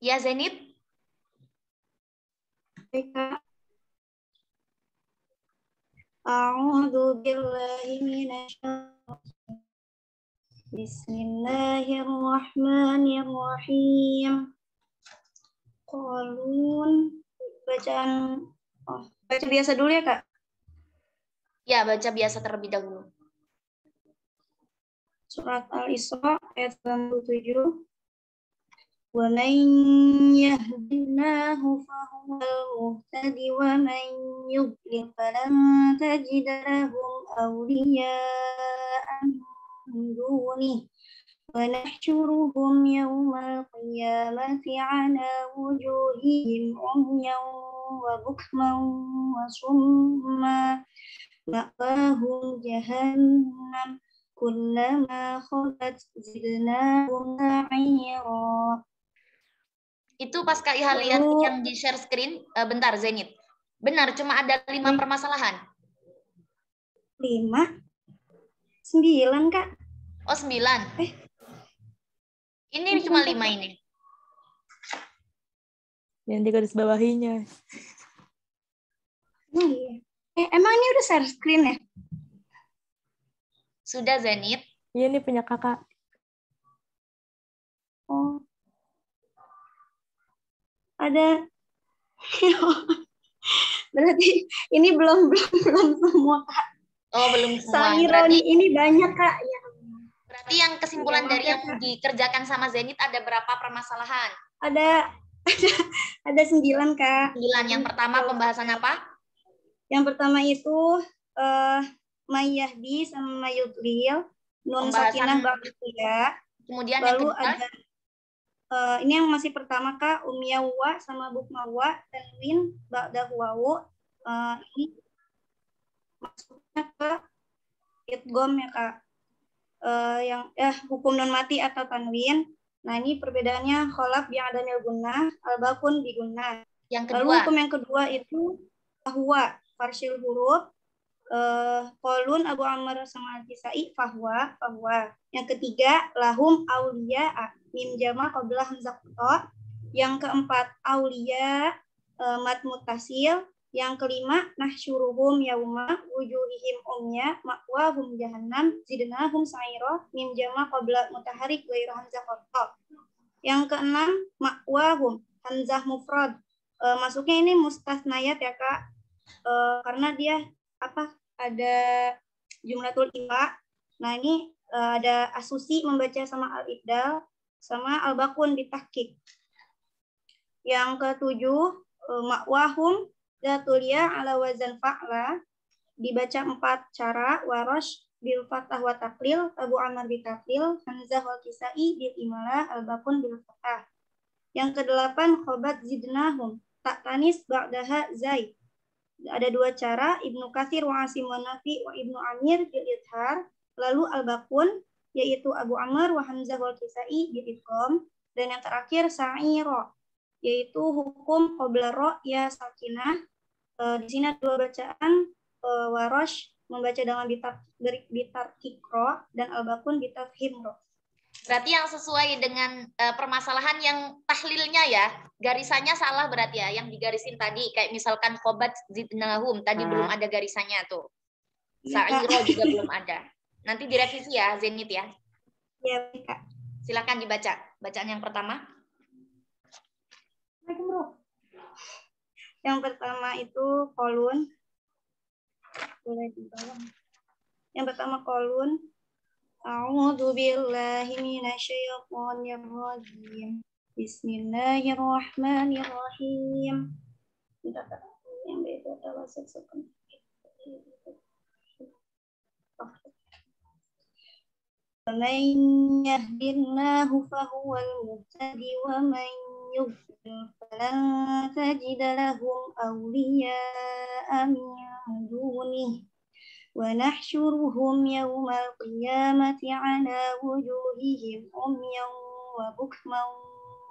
Ya, Zenit. A'udzu billahi minasyaitonir. Bismillahirrahmanirrahim. Qalun, bacaan baca biasa dulu ya, Kak. Ya, baca biasa terlebih dahulu. Surat Al-Isra ayat 97. Wa man yahdillahu fahuwal muhtadi wa man yudlil falan tajida lahum awliya'a min dunihi wa nahsyuruhum yawmal qiyamati 'ala wujuhihim umyan wa bukman wa summa ma'wahum jahannam kullama khabat zidnahum sa'ira. Itu pas Kak Iha lihat yang di share screen, bentar Zenit. Benar, cuma ada 5 permasalahan. 5? 9, Kak. Oh, 9. Ini cuma 5 ini. Yang di garis bawahinya. Oh, iya. Emang ini udah share screen ya? Sudah, Zenit. Iya, ini punya kakak. Oh. Ada. Berarti ini belum semua, Kak. Oh, belum semua. Berarti ini banyak, Kak. Ya. Berarti yang kesimpulan dari yang dikerjakan sama Zenit ada berapa permasalahan? Ada 9, Kak. 9. Yang pertama pembahasan apa? Yang pertama itu Mayyahdi sama Mayudlil, Nun Sakinah Ba'diyah. Kemudian lalu yang kedua, ada ini yang masih pertama, Kak, Umyawa sama Bukmawa, Tanwin Ba'da Wawu. Ini masuknya ke idgham ya, Kak. Yang hukum nun mati atau tanwin. Nah, ini perbedaannya kholaf yang ada gunnah, al-bakun bi gunnah. Yang kedua. Lalu hukum yang kedua itu bahwa farsil huruf, Qalun Abu Amr sama Al-Kisai bahwa. Yang ketiga lahum aulia, mim jama qabla hamzah qata. Yang keempat aulia, mad muttasil. Yang kelima nahsyuruhum yauma wujuhihim umya ma'wahum jahannam zidnahum sa'ira, mim jama qabla mutaharrik ghairu hamzah qata. Yang keenam ma'wahum hamzah mufrad. Masuknya ini mustasnayat ya, Kak. Karena dia ada jumlatul iwa. Nah, ini ada asusi membaca sama al-ibdal sama al-bakun bitahqiq. Yang ketujuh ma'wahum datulia ala wazan fa'la, dibaca 4 cara. Warosh bil fathah wa taqlil, Abu Amr bi taqlil, Hamzah wal Kisai bil imala, al-bakun bil fathah. Yang kedelapan khobat zidnahum, tak tanis ba'daha zaid. Ada 2 cara, Ibnu Katsir wa Asim wa Nafi wa Ibnu Amir bil idhar. Lalu al-bakun yaitu Abu Amr wa Hamzah wal Kisai bil idgham. Dan yang terakhir sa'ira yaitu hukum qabla ra ya sakinah. Di sini ada 2 bacaan, Warosh membaca dengan bitarqiq ra dan al-bakun bitafhim ra. Berarti yang sesuai dengan permasalahan yang tahlilnya ya, garisannya salah berarti ya, yang digarisin tadi. Kayak misalkan khobat zidnahum, tadi belum ada garisannya tuh. Sa'iro juga belum ada. Nanti direvisi ya, Zenit ya. Iya, Kak. Silakan dibaca. Bacaan yang pertama. Yang pertama itu kolun. Boleh di bawah. Yang pertama kolun. A'udzu billahi minasyaitonir rajim. Bismillahirrahmanirrahim. Yang beda adalah sesuatu. Man yahdillahu fahuwal muhtadi wa man yudlil falan tajida lahum awliya'a min dunihi. ونحشرهم يوم القيامة على وجوههم عميا وبكما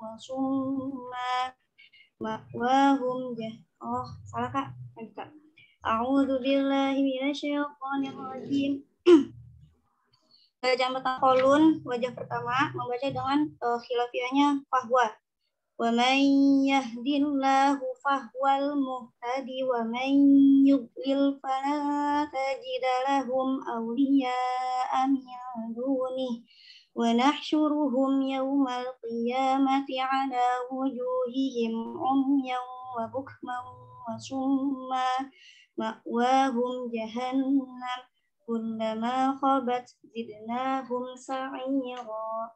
wa summa ma'wahum oh salah Kak. A'udzu billahi minasyaitonir rajim. Bacaan pertama kolun wajah pertama membaca dengan khilafiahnya fahwa. Wa man yahdillahu fahwal muhtadi wa man yudlil fala tajida lahum awliya'a min dunihi wa nahsyuruhum yawmal qiyamati 'ala wujuhihim umyan wa bukman wa summa ma'wahum jahannam kullama khabat zidnahum sa'ira.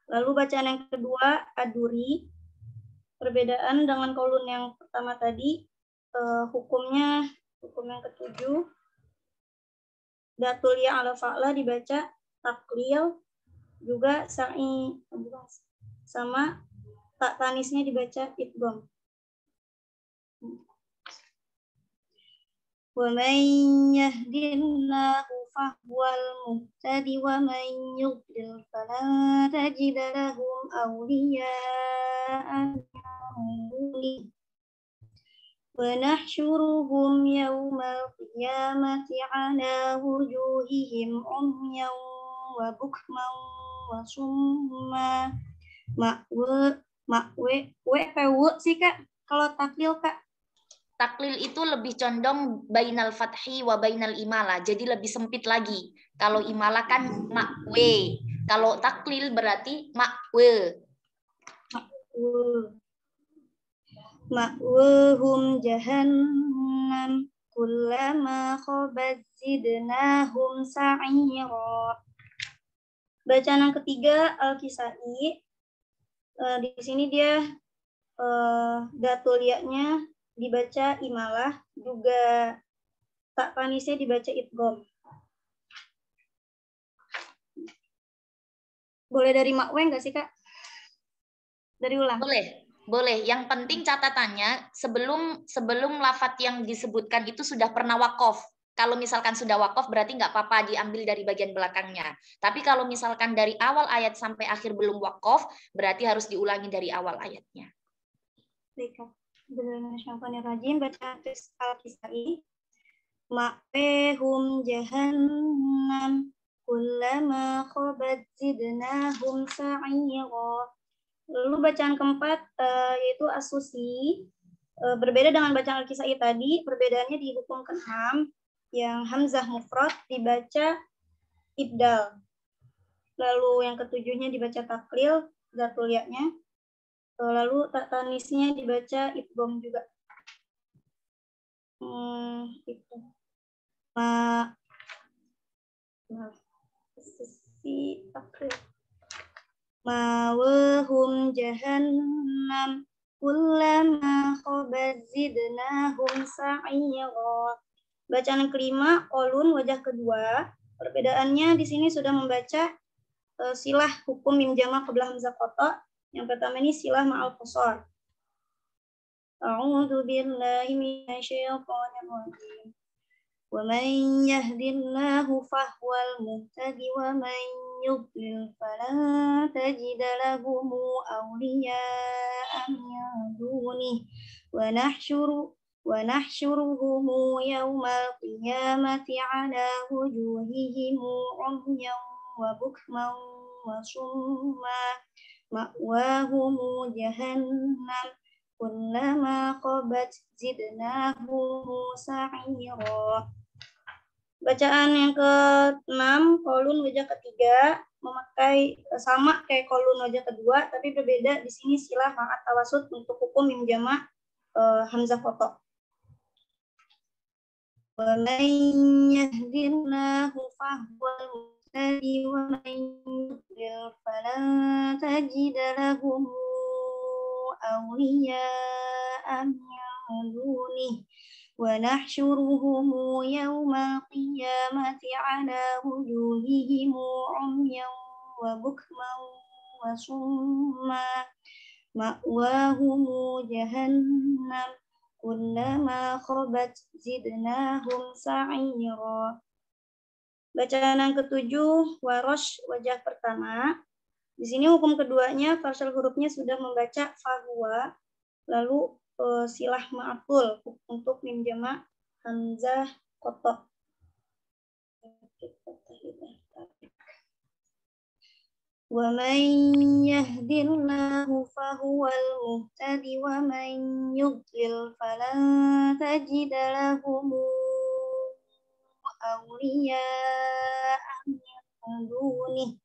Lalu bacaan yang kedua, aduri. Perbedaan dengan kolun yang pertama tadi, hukum yang ketujuh, datul ya ala fa'la dibaca taklil, juga sa'i, sama tak tanisnya dibaca idgham. Wa man yahdillahu fahwal muhtadi wa man yudlil fala tajida lahum awliya'a min dunihi wa nahsyuruhum yawmal qiyamati 'ala wujuhihim umyan wa bukman wa summa sih Kak kalau taklil Kak. Taklil itu lebih condong bainal fathi wa bainal imala, jadi lebih sempit lagi. Kalau imala kan makwe, kalau taklil berarti makwe. Ma'wahum jahannam kullama khabat zidnahum sa'ira. Bacaan yang ketiga Al-Kisai. Di sini dia datul ya-nya dibaca imalah, juga tak panisnya dibaca idgham. Boleh dari makwe nggak sih Kak? Dari ulang. Boleh. Yang penting catatannya sebelum lafadz yang disebutkan itu sudah pernah wakof. Kalau misalkan sudah wakof berarti nggak apa-apa diambil dari bagian belakangnya. Tapi kalau misalkan dari awal ayat sampai akhir belum wakof, berarti harus diulangi dari awal ayatnya. Baik Kak. Bismillahirrahmanirrahim. Baca Al-Kisai. Ma'wahum jahannam kullama khabat zidnahum sa'ira. Lalu bacaan keempat yaitu As-Susi. Berbeda dengan bacaan Al-Kisai tadi, perbedaannya di hukum ke-6 yang hamzah mufrad dibaca ibdal. Lalu yang ketujuhnya dibaca taklil, datul ya-nya. Lalu tak tanisnya dibaca idgham juga. Itu. Ma'wahum jahannam kullama khabat zidnahum sa'ira. Bacaan yang kelima, kolun wajah kedua. Perbedaannya di sini sudah membaca silah hukum mim jama' qabla hamzah qata'. Yang pertama ini silah ma'al qasar. A'udzu billahi minasyaitonir rajim. Wa man yahdillahu fahwal muhtadi wa man yudlil fala tajida lahum awliya'a min dunihi wa nahsyuruhum yawmal qiyamati 'ala wujuhihim umyan wa bukman wa summa ma'wahumu jahannam kullama khabat zidnahum sa'ira. Bacaan yang ke-6 kolun wajah ketiga memakai sama kayak kolun wajah kedua tapi berbeda di sini silah ma'at tawasud untuk hukum mim jama' hamzah qata'. Wa man yahdillahu fahwal muhtadi wa man yudlil fala tajida lahum awliya'a min dunihi wa nahsyuruhum yawmal qiyamati 'ala wujuhihim umyan wa bukman wa summa ma'wahum jahannam kullama khabat zidnahum sa'ira. Bacaan yang ketujuh, Warosh wajah pertama. Di sini hukum keduanya, farsal hurufnya sudah membaca fahuwa, lalu silah ma'atul untuk mim jamak hamzah kotok. Wa man yahdillahu fahuwal muhtadi wa man yudlil falan tajida lahum awliya'a min dunih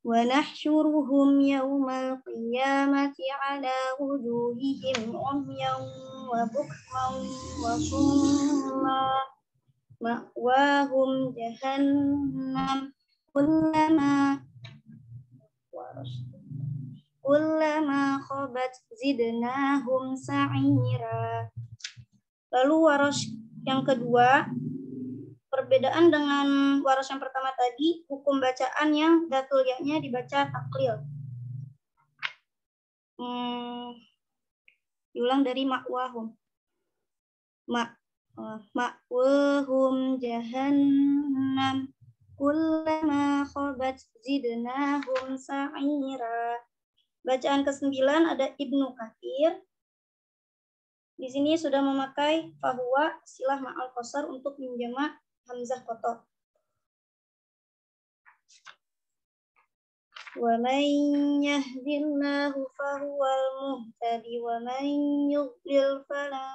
wa nahsyuruhum yawmal qiyamati ala wujuhihim umyan wa bukman wa summa ma'wahum jahannam kullama khabat zidnahum sa'ira. Lalu waras yang kedua, perbedaan dengan waras yang pertama tadi, hukum bacaan yang datul ya-nya dibaca taklil. Diulang dari ma'wahum. Ma'wahum jahannam kullama khabat zidnahum sa'ira. Bacaan ke-9 ada Ibnu Katsir. Di sini sudah memakai fahuwa silah ma'al qasar untuk menjamak hamzah kotok. Wa man yahdillahu fahuwal muhtadi wa man yudlil fala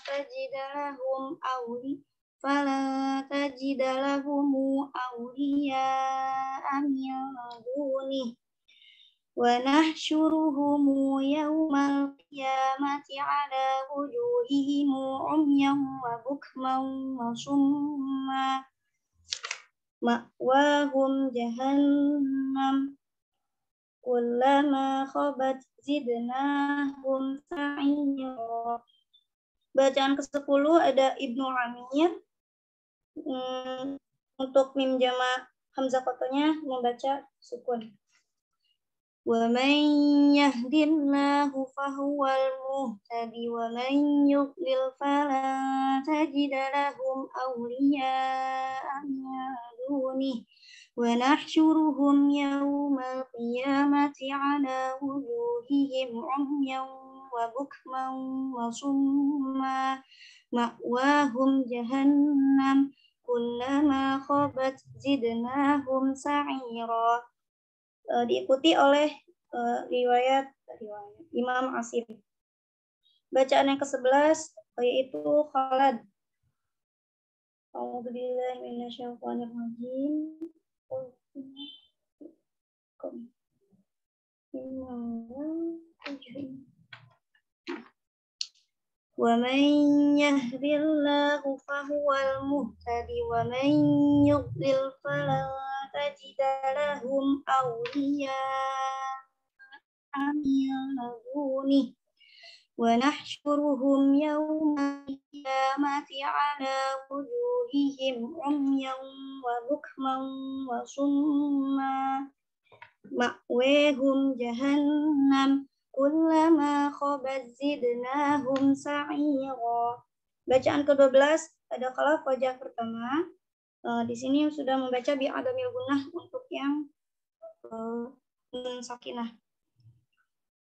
tajida lahum awliya'a min dunih wa nahsyuruhum yawmal qiyamati ala wujuhihim umyan wa bukman wa summa ma'wahum jahannam kullama khabat zidnahum sa'ira. Bacaan ke-10 ada Ibnu Amir. Untuk mim jamak hamzah kotonya membaca sukun. Wa man yahdillahu fahuwal muhtadi wa man yudlil fala tajida lahum awliya'a min dunih wa nahsyuruhum yawmal qiyamati ala wujuhihim umyan wa bukman wa summa ma'wahum jahannam kullama khabat zidnahum sa'ira. Diikuti oleh riwayat Imam Asim. Bacaan yang ke-11 yaitu Khalad. A'udzubillahi minasyaitonir rajim. Wa man yahdillahu fahuwal muhtadi wa man yudlil fala tajida lahum awliya'a min dunih wa nahsyuruhum yawmal qiyamati ala wujuhihim umyan wa bukman wa summa ma'wahum jahannam kullama khabat zidnahum sa'ira. Bacaan ke-12 ada khalaf wajah pertama. Di sini sudah membaca bi'adamil gunnah untuk yang nun sakinah.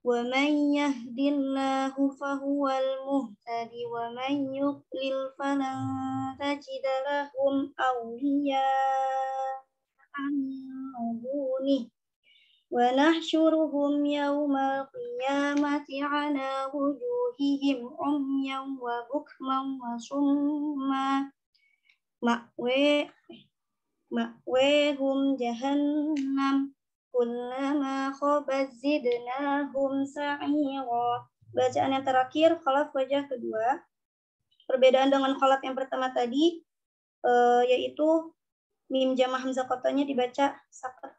Wa man yahdillahu fahuwal muhtadi wa man yudlil falan tajida lahum awliya'a min dunih wa nahsyuruhum yawmal qiyamati ala wujuhihim umyan wa bukman wa summa ma'wahum jahannam kullama khabat zidnahum sa'ira. Bacaan yang terakhir khalaf wajah kedua. Perbedaan dengan khalaf yang pertama tadi yaitu mim jamak hamzah qatanya dibaca saktah.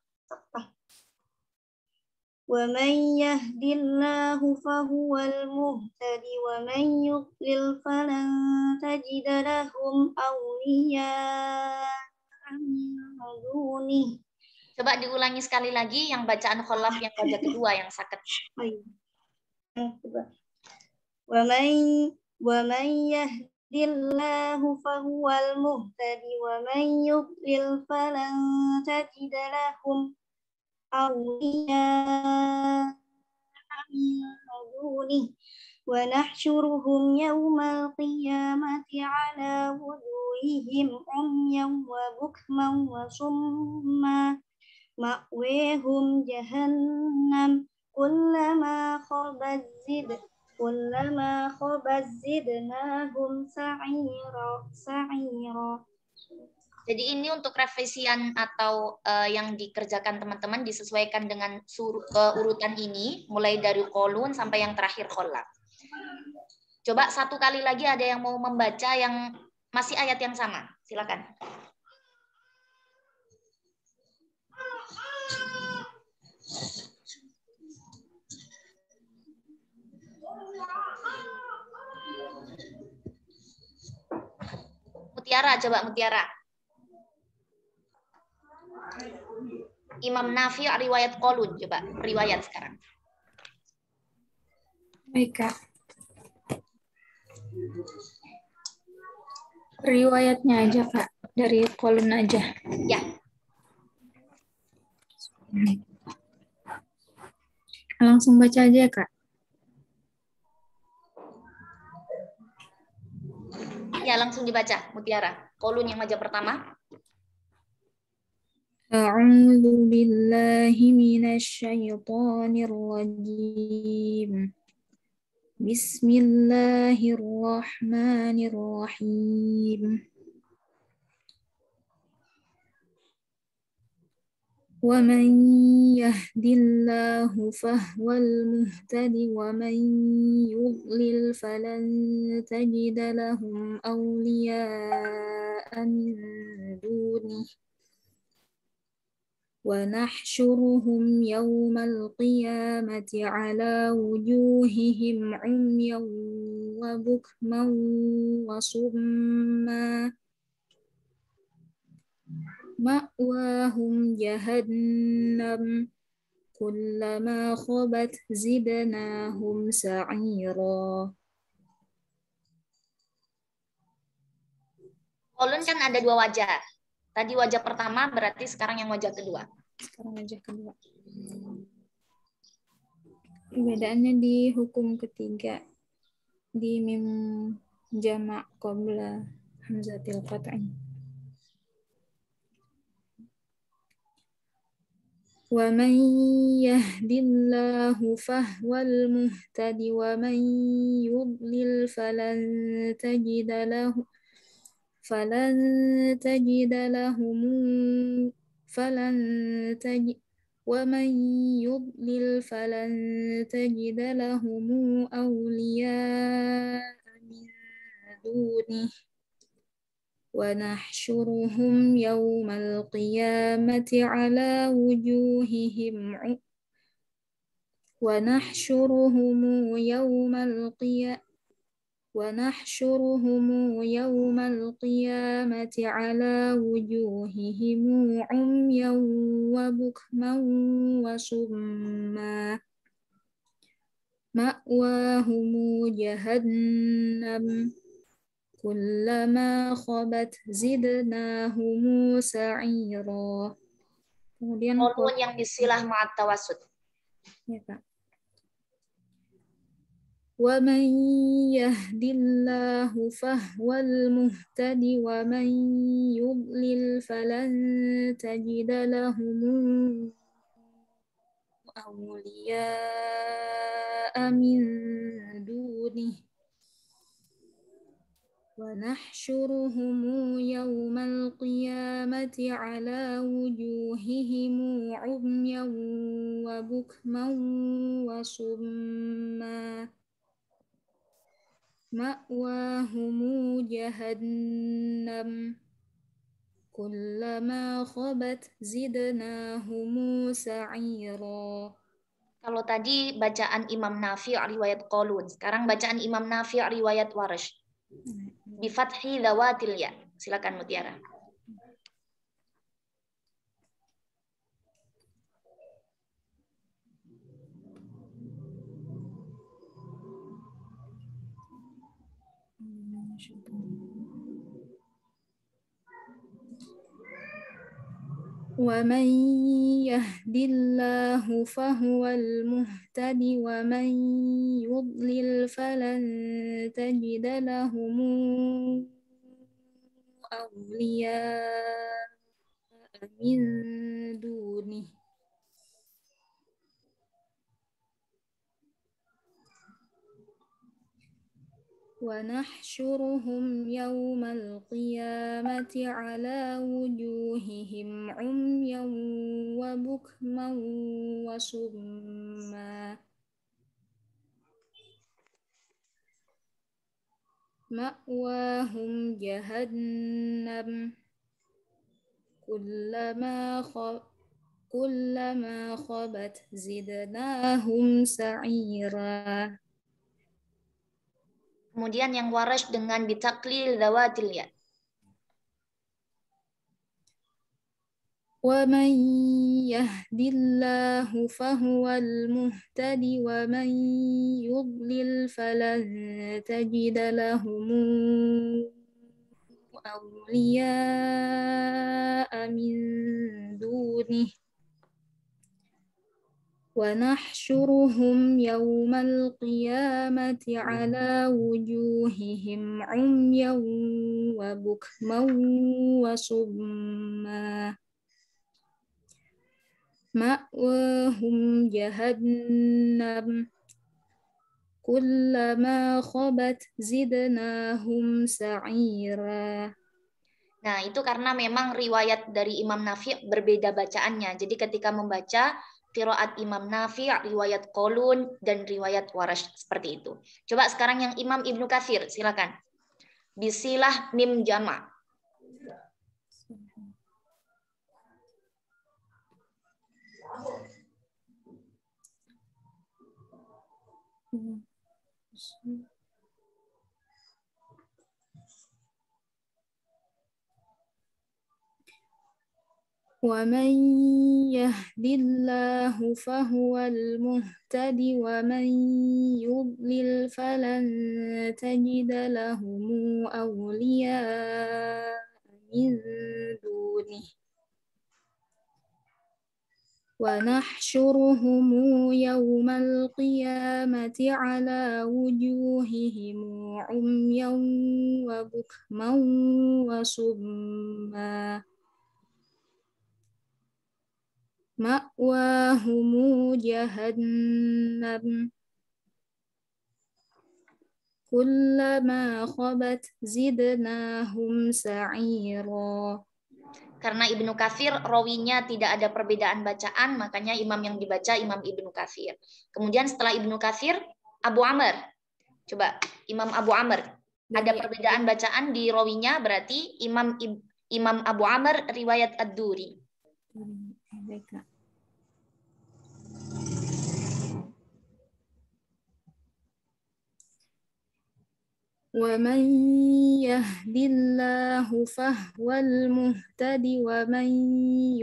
Wa man yahdillahu fahuwal muhtadi wa man yudlil falan tajida lahum awliya'a min dunih. Coba diulangi sekali lagi yang bacaan khalaf yang wajah kedua yang saket. Wa man yahdillahu fahuwal muhtadi wa man yudlil falan tajida lahum أولياء من دونه ونحشرهم يوم القيامة على وجوههم عميا وبكما وصما مأواهم جهنم كلما خبت زدناهم سعيرا. Jadi ini untuk revisian atau yang dikerjakan teman-teman disesuaikan dengan urutan ini, mulai dari kolun sampai yang terakhir kolak. Coba satu kali lagi ada yang mau membaca yang masih ayat yang sama, silakan. Mutiara, coba Mutiara. Imam Nafi' riwayat kolun, coba riwayat sekarang. Baik, Kak. Riwayatnya aja, Kak. Dari kolun aja. Ya. Langsung baca aja, Kak. Ya, langsung dibaca, Mutiara. Kolun yang aja pertama. A'udzu billahi minasy syaithanir rajim. Bismillahirrahmanirrahim. Wa man yahdillahu fahwal muhtadi wa man yudlil falan tajida lahum awliya'a min dunihi wa nahsyuruhum yawmal qiyamati ala wujuhihim umyan wa bukman wa summa ma'wahum jahannam kullama khabat zidnahum sa'ira. Kolun kan ada dua wajah. Tadi wajah pertama, berarti sekarang yang wajah kedua. Sekarang wajah kedua. Perbedaannya di hukum ketiga. Di mim jamak qabla hamzatil qat'i. Wa man yahdillahu fahwal muhtadi wa man yudlil falan tajida lahum ومن يضلل فلن تجد لهم أولياء من دونه ونحشرهم يوم القيامة على وجوههم ونحشرهم يوم القيامة على وجوههم عميا وبكما وصما مأواهم جهنم كلما خبت زدناهم سعيرا. Kemudian kolun yang disilah ma'at tawasud. Ya, Kak. وَمَنْ يَهْدِ اللَّهُ فَهُوَ الْمُهْتَدِي وَمَنْ يُضْلِلْ فَلَنْ تَجِدَ لَهُمْ أَوْلِيَاءَ مِنْ دُونِهِ وَنَحْشُرُهُمْ يَوْمَ الْقِيَامَةِ عَلَى وُجُوهِهِمْ عُمْيًا وَبُكْمًا وَصُمًّا مأواهم جهنم كلما خبت زدناهم سعيرا. Kalau tadi bacaan Imam Nafi' riwayat Qalun, sekarang bacaan Imam Nafi' riwayat Warsh. Bi fathi dzawatil ya. Silakan Mutiara. ومن يهد الله فهو المهتد ومن يضلل فلن تجد لهم أولياء من دونه ونحشرهم يوم القيامة على وجوههم عميا وبكما وصما مأواهم جهنم كلما خبت زدناهم سعيرا. Kemudian yang Warash dengan bitaklil zawatil ya. ومن يهد الله فهو المهتد ومن يضلل فلن تجد لهم أولياء من دونه ونحشرهم يوم القيامة على وجوههم عميا وبكما وصما مأواهم جهنم كلما خبت زدناهم سعيرا. Nah, itu karena memang riwayat dari Imam Nafi' berbeda bacaannya. Jadi ketika membaca qiraat Imam Nafi', riwayat Qalun, dan riwayat Warash seperti itu. Coba sekarang yang Imam Ibnu Katsir, silakan. Bisilah mim jama'. ومن يهد الله فهو المهتد ومن يضلل فلن تجد لهم أولياء من دونه ونحشرهم يوم القيامة على وجوههم عميا وبكما وصما مأواهم جهنم كلما خبت زدناهم سعيرا. Karena Ibnu Katsir rawinya tidak ada perbedaan bacaan, makanya imam yang dibaca Imam Ibnu Katsir. Kemudian setelah Ibnu Katsir, Abu Amr. Coba Imam Abu Amr. Ada perbedaan bacaan di rawinya, berarti Imam Abu Amr riwayat Ad-Duri. ومن يهد الله فهو المهتد ومن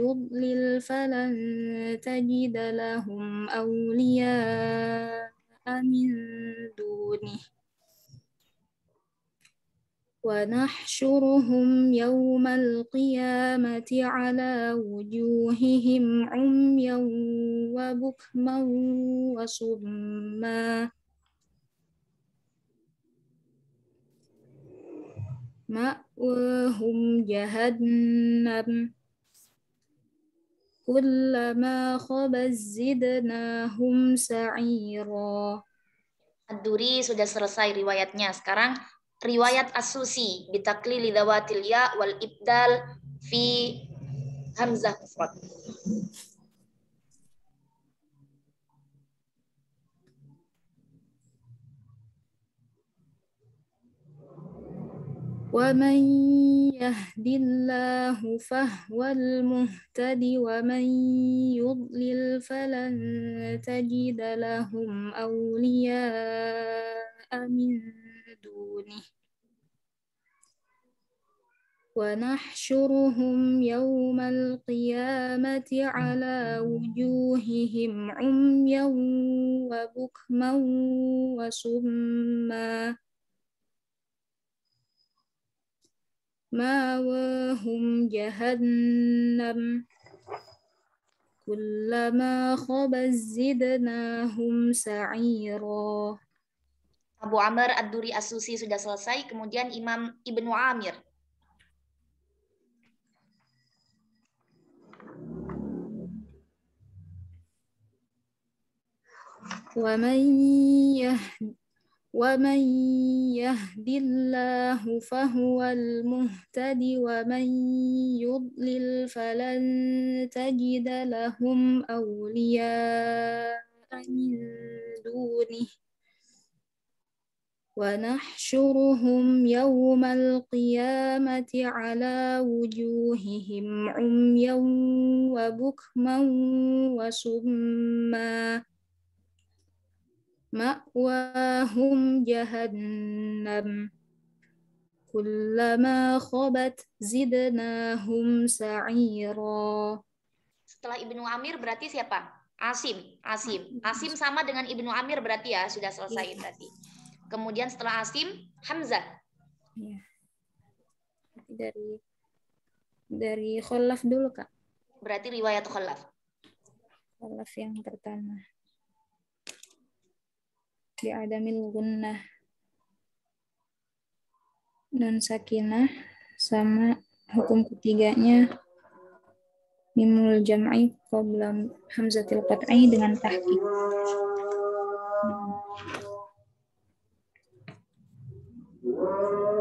يضلل فلن تجد لهم أولياء من دونه ونحشرهم يوم القيامة على وجوههم عميا وبكما وصما مأواهم جهنم كلما خبت زدناهم سعيرا. Ad-Duri sudah selesai riwayatnya. Sekarang riwayat As-Susi bitaklili dzawatil ya wal ibdal fi hamzah mufrad. ومن يهد الله فهو المهتد ومن يضلل فلن تجد لهم أولياء من دونه ونحشرهم يوم القيامة على وجوههم عميا وبكما وصما مأواهم جهنم kullama khabat zidnahum sa'ira. Abu Amr Ad-Duri As-Susi sudah selesai, kemudian Imam Ibnu Amir. ومن يهد الله فهو المهتدي ومن يضلل فلن تجد لهم أولياء من دونه ونحشرهم يوم القيامة على وجوههم عميا وبكما وصما مأواهم جهنم كلما خبت زدناهم سعيرا. Setelah Ibnu Amir berarti siapa? Asim sama dengan Ibnu Amir berarti ya, sudah selesai berarti. Kemudian setelah Asim, Hamzah. Ya. Dari Khalaf dulu, Kak. Berarti riwayat Khalaf. Khalaf yang pertama. Di adamil gunnah. Nun sakinah sama hukum ketiganya mimul jam'i qabla hamzatil qat'i dengan tahqiq.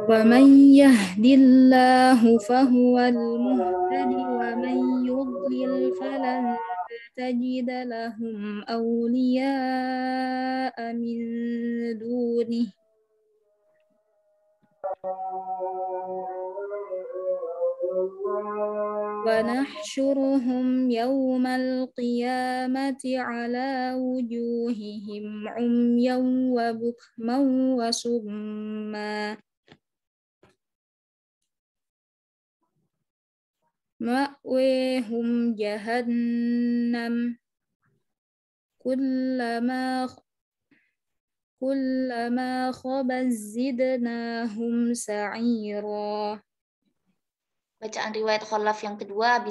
Wa man yahdillahu fahuwal muhtadi wa man yudlil falan tajida lahum awliya'a min dunih. ونحشرهم يوم القيامة على وجوههم عميا وبكما وصما مأواهم جهنم كلما خبت زدناهم سعيرا. Bacaan riwayat Khalaf yang kedua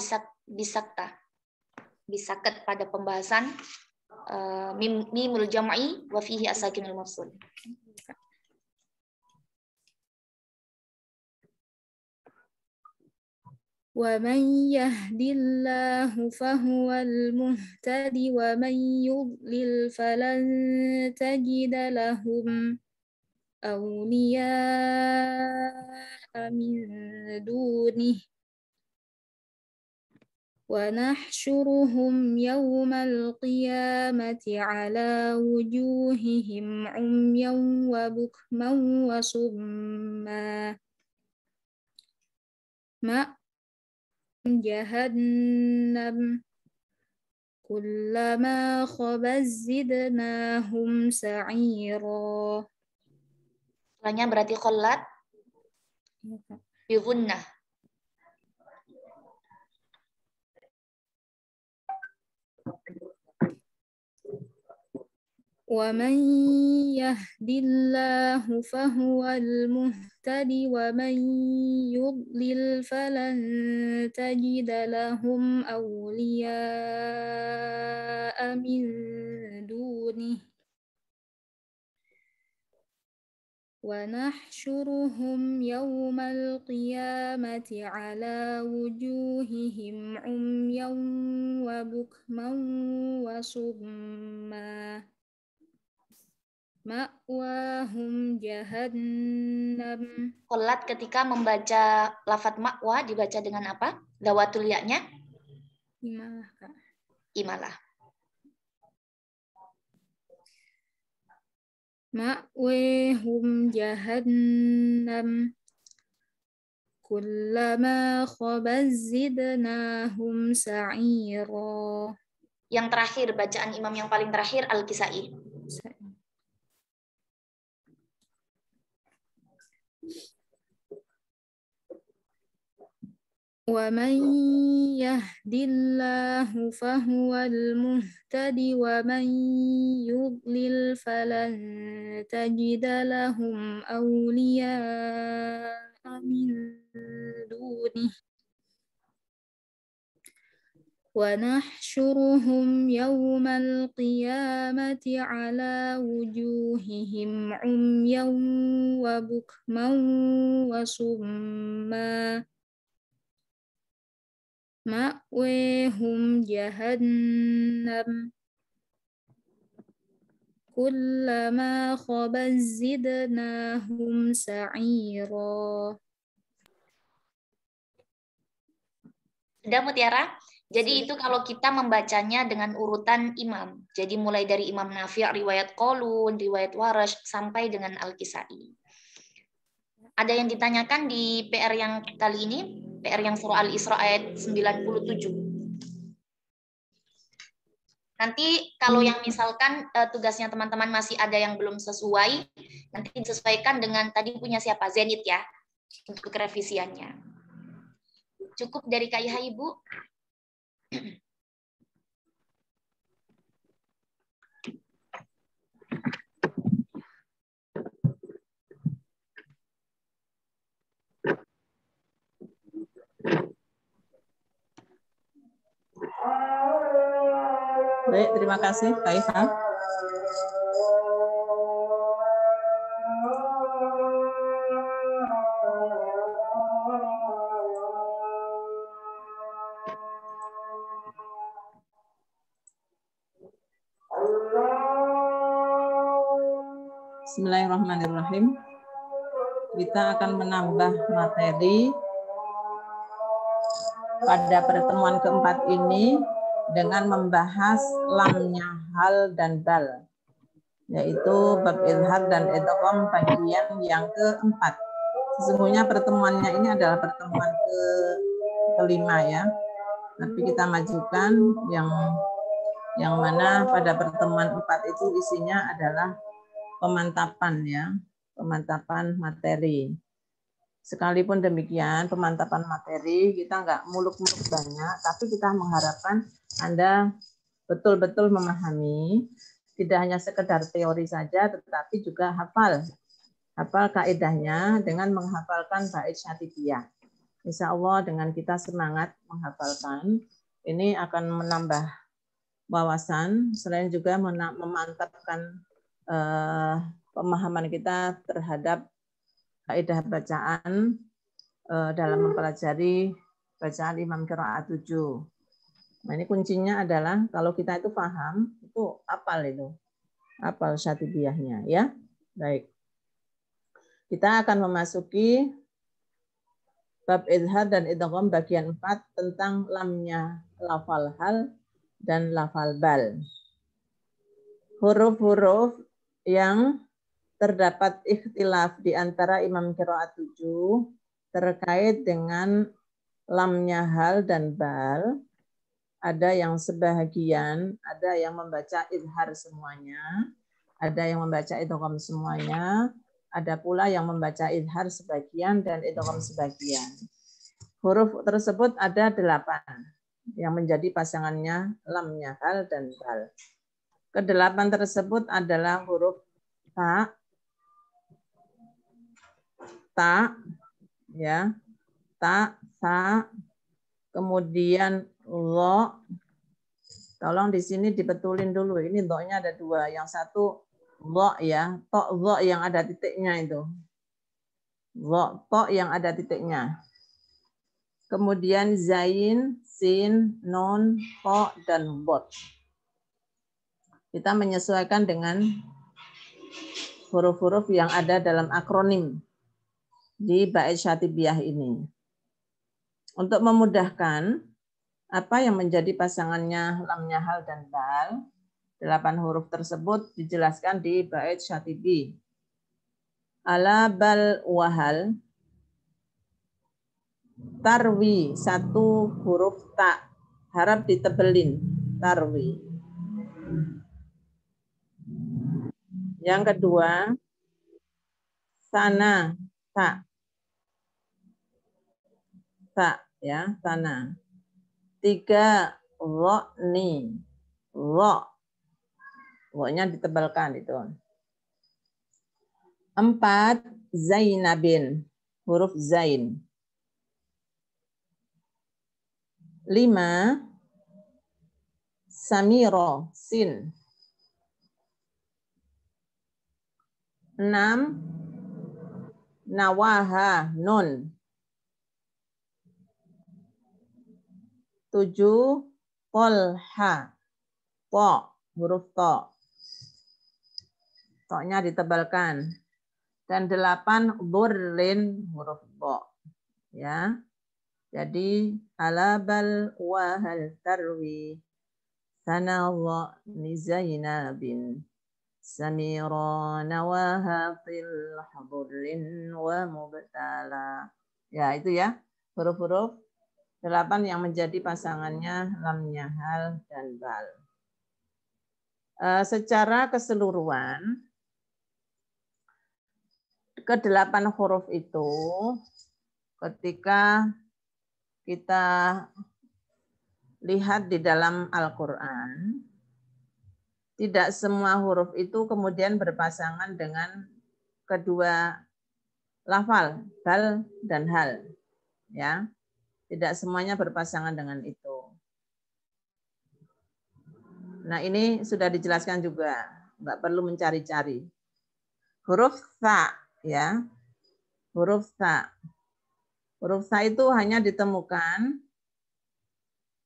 bisakat pada pembahasan mimul jam'i wa fihi asakinul mafsul. Wa man yahdillahu fahuwal muhtadi wa man yudlil falan tajida lahum awliya'a min dunih wa nahsyuruhum yawmal qiyamati ala wujuhihim umyan wa bukman wa summa jahannam kullama khabat zidnahum sa'ira. Setelahnya berarti khollat bigunnah. Wa man yahdillahu fahuwal muhtadi wa man yudlil falan tajida lahum awliya'a min dunih wa nahsyuruhum yawmal qiyamati ala wujuhihim umyan wa bukman wa summa ma'wahum jahannam. Khollat ketika membaca lafadz ma'wa dibaca dengan apa? Dawatul ya-nya? Imalah, Kak. Imalah. Ma'wahum jahannam kullama khabat zidnahum sa'ira. Yang terakhir, bacaan imam yang paling terakhir Al-Kisai. Wa man yahdillahu fahuwal muhtadi wa man yudlil falan tajida lahum awliya'a min dunih ونحشرهم يوم القيامة على وجوههم عميا وبكما وصما مأواهم جهنم كلما خبت زدناهم سعيرا. Sudah Mutiara? Jadi itu kalau kita membacanya dengan urutan imam. Jadi mulai dari Imam Nafi' riwayat Qalun, riwayat Warash sampai dengan Al-Kisai. Ada yang ditanyakan di PR yang kali ini? PR yang surah Al-Isra ayat 97. Nanti kalau yang misalkan tugasnya teman-teman masih ada yang belum sesuai, nanti disesuaikan dengan tadi punya siapa? Zenit ya, untuk revisiannya. Cukup dari Kak Iha, Ibu? Baik, terima kasih Kak Iha. Bismillahirrahmanirrahim. Kita akan menambah materi pada pertemuan keempat ini dengan membahas lamnya hal dan bal, yaitu bab izhar dan idgham bagian yang keempat. Sesungguhnya pertemuannya ini adalah pertemuan kelima ya, tapi kita majukan yang mana pada pertemuan 4 itu isinya adalah pemantapan ya, pemantapan materi. Sekalipun demikian, pemantapan materi kita nggak muluk-muluk banyak, tapi kita mengharapkan Anda betul-betul memahami, tidak hanya sekedar teori saja, tetapi juga hafal kaidahnya dengan menghafalkan bait syatibiyah. Insya Allah dengan kita semangat menghafalkan, ini akan menambah wawasan, selain juga memantapkan pemahaman kita terhadap kaidah bacaan dalam mempelajari bacaan Imam Qiraat 7. Nah, ini kuncinya adalah kalau kita itu paham, itu hafal syatibiyahnya ya. Baik. Kita akan memasuki bab izhar dan idgham bagian 4 tentang lamnya lafal hal dan lafal bal. Huruf-huruf yang terdapat ikhtilaf di antara Imam Qiraat 7 terkait dengan lamnya hal dan bal. Ada yang sebahagian, ada yang membaca izhar semuanya, ada yang membaca idgham semuanya, ada pula yang membaca izhar sebagian dan idgham sebagian. Huruf tersebut ada 8 yang menjadi pasangannya lamnya hal dan bal. Ke-8 tersebut adalah huruf ta, ya, ta, sa, kemudian lo. Tolong di sini dibetulin dulu. Ini lo-nya ada 2. Yang satu lo ya, to lo yang ada titiknya itu. Lo, to yang ada titiknya. Kemudian zain, sin, nun, to, dan bot. Kita menyesuaikan dengan huruf-huruf yang ada dalam akronim di bait syatibiyah ini. Untuk memudahkan apa yang menjadi pasangannya lamnya hal dan bal, 8 huruf tersebut dijelaskan di bait syatibi. Ala bal wahal tarwi, 1 huruf ta, harap ditebelin, tarwi. Yang kedua, sana, ta. Ta, ya, sana. 3, ni, lo. Lo-nya ditebalkan itu. 4, zainabin, huruf zain. 5, Samiro, sin. 6. Nawaha, nun. 7. Tolha, to, huruf to. To-nya ditebalkan. Dan 8. Burrin, huruf bo. Ya. Jadi alabal wahal tarwi sanallah nizainabin samira nawaha fil hadurrin wa mubtala. Ya, itu ya. Huruf-huruf 8 yang menjadi pasangannya lam nyahal dan bal. Secara keseluruhan ke-8 huruf itu ketika kita lihat di dalam Al-Quran, tidak semua huruf itu kemudian berpasangan dengan kedua lafal, bal dan hal. Ya, tidak semuanya berpasangan dengan itu. Nah, ini sudah dijelaskan juga, nggak perlu mencari-cari. Huruf sa, ya, huruf sa. Huruf sa itu hanya ditemukan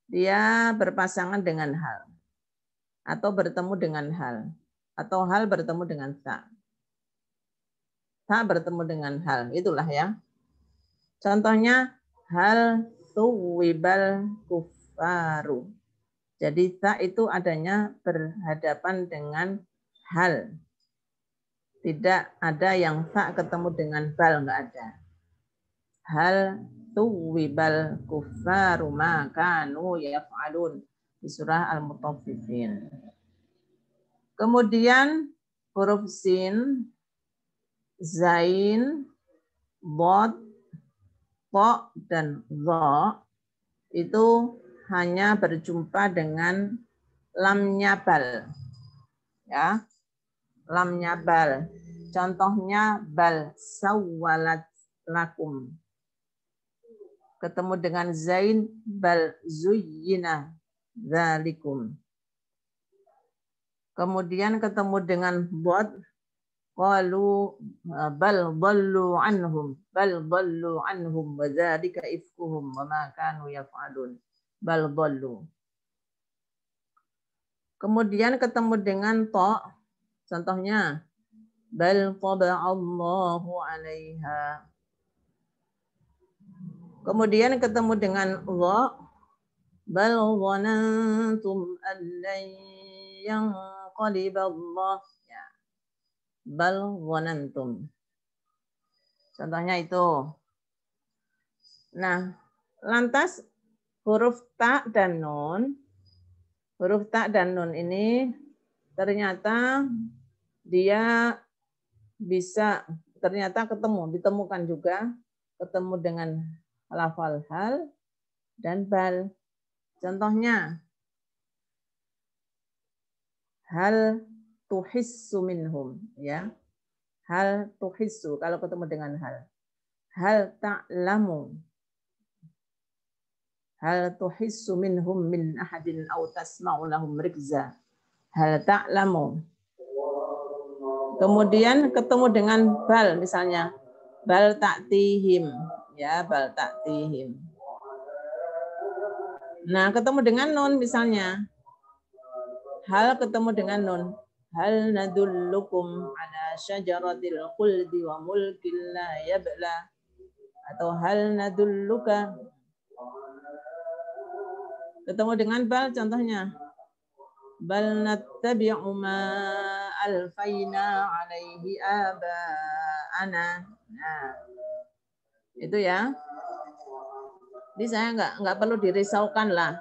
dia berpasangan dengan hal, atau bertemu dengan hal, atau hal bertemu dengan sa. Sa bertemu dengan hal, itulah ya. Contohnya hal tuwibal kufaru. Jadi sa itu adanya berhadapan dengan hal. Tidak ada yang sa ketemu dengan bal, enggak ada. Hal tuwibal kufaru ma kanu yaf'alun di surah Al-Mutaffifin. Kemudian huruf sin, zain, bod, po dan dha itu hanya berjumpa dengan lamnya bal. Ya. Lamnya bal. Contohnya bal sawwalat lakum. Ketemu dengan zain bal zuyyina dzalikum. Kemudian ketemu dengan bod qalu bal dhallu anhum wa dzalika ifkuhum wa ma kanu yaf'alun. Bal dhallu. Kemudian ketemu dengan to, contohnya bal taba'allahu 'alaiha. Kemudian ketemu dengan dha, bal dhanantum an lan yanqaliballah. Ya. Bal dhanantum. Contohnya itu. Nah, lantas huruf ta dan nun. Huruf ta dan nun ini ternyata dia bisa ditemukan juga, ketemu dengan lafal hal dan bal. Contohnya hal tuhissu minhum, ya. Hal tuhissu kalau ketemu dengan hal. Hal ta'lamu. Hal tuhissu minhum min ahadin aw tasma'u lahum rikza. Hal ta'lamu. Kemudian ketemu dengan bal, misalnya bal ta'tihim, ya, bal ta'tihim. Nah, ketemu dengan nun misalnya. Hal ketemu dengan nun. Hal nadullukum ala syajaratil khuldi wa mulkin la yabla. Atau hal nadulluka. Ketemu dengan bal, contohnya bal nattabi'u ma alfaina alaihi aba'ana. Nah, itu ya. Jadi saya nggak perlu dirisaukan lah,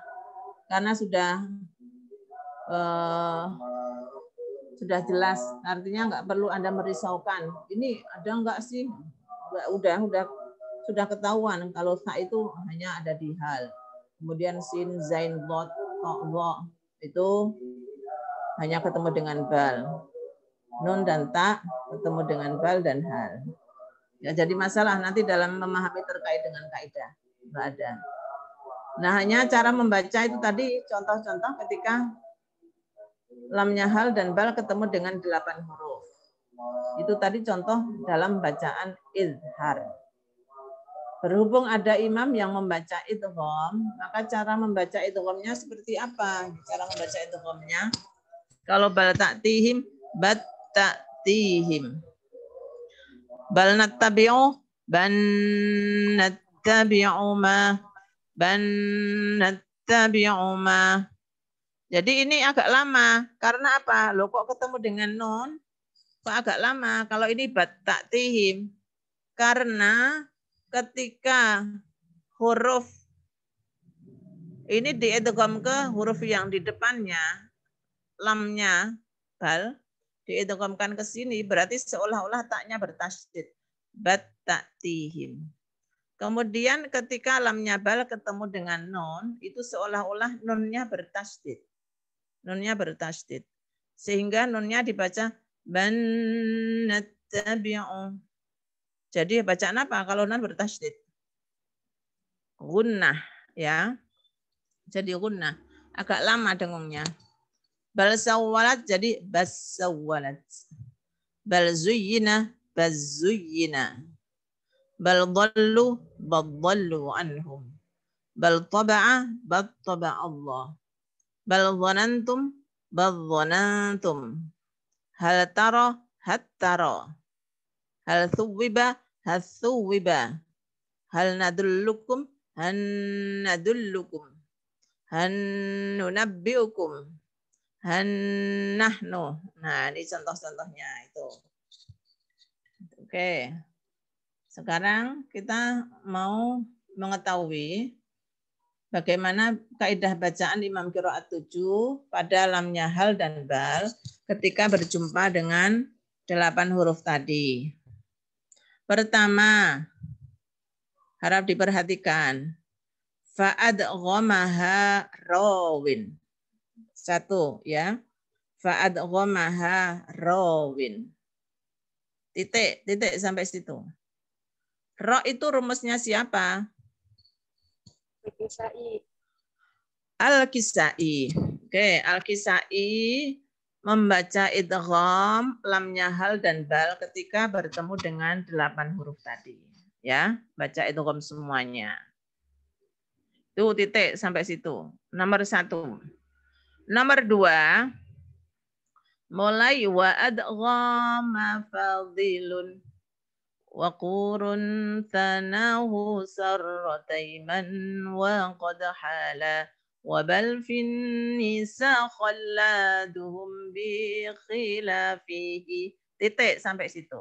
karena sudah jelas. Artinya nggak perlu Anda merisaukan. Ini ada nggak sih? Sudah ketahuan kalau sa itu hanya ada di hal. Kemudian sin, zain, bod, to, dha itu hanya ketemu dengan bal. Nun dan ta ketemu dengan bal dan hal. Ya, jadi masalah nanti dalam memahami terkait dengan kaidah. Nggak ada. Nah, hanya cara membaca itu tadi contoh-contoh ketika lamnya hal dan bal ketemu dengan 8 huruf. Itu tadi contoh dalam bacaan izhar. Berhubung ada imam yang membaca idgham, maka cara membaca idghamnya seperti apa? Cara membaca idghamnya, kalau bal ta'tihim, bat ta'tihim. Bal nattabi'u, ban nattabi'u ma, ban nattabi'u ma. Jadi ini agak lama. Karena apa? Loh kok ketemu dengan nun? Kok agak lama? Kalau ini bat ta'tihim. Karena ketika huruf ini diidgham ke huruf yang di depannya, lamnya bal diidghamkan ke sini, berarti seolah-olah taknya bertasydid. Bat ta'tihim. Kemudian ketika lamnya bal ketemu dengan nun, itu seolah-olah nunnya bertasydid. Nunnya bertasydid. Sehingga nunnya dibaca ban nattabi'u. Jadi bacaan apa kalau nun bertasydid? Gunnah, ya. Jadi gunnah. Agak lama dengungnya. Bal sawwalat jadi bas sawwalat. Bal zuyyina baz zuyyina. Bal dhallu bad dhallu anhum. Bal taba'a bad taba'a Allah. Bal dhanantum bad dhanantum. Hal tara hat tara. Hal thuwiba hathuwiba. Hal nadullukum han nadullukum. Han nunabbiukum. Han nahnu. Nah, ini contoh-contohnya itu. Oke. Sekarang kita mau mengetahui bagaimana kaidah bacaan Imam Qiraat 7 pada lamnya hal dan bal ketika berjumpa dengan 8 huruf tadi. Pertama, harap diperhatikan. Fa'adghamaha rawin. 1 ya. Fa'adghamaha rawin. Titik sampai situ. Ro itu rumusnya siapa? Al-Kisai. Oke, Al-Kisai membaca idgham lamnya hal dan bal ketika bertemu dengan 8 huruf tadi. Ya, baca idgham semuanya. Tuh titik sampai situ. Nomor 1. Nomor 2. Mulai wa adghama fadilun wa qurun thanahu sarrataiman wa qad hala wa bal fin nisa khalladuhum bi khilafihi. Titik sampai situ.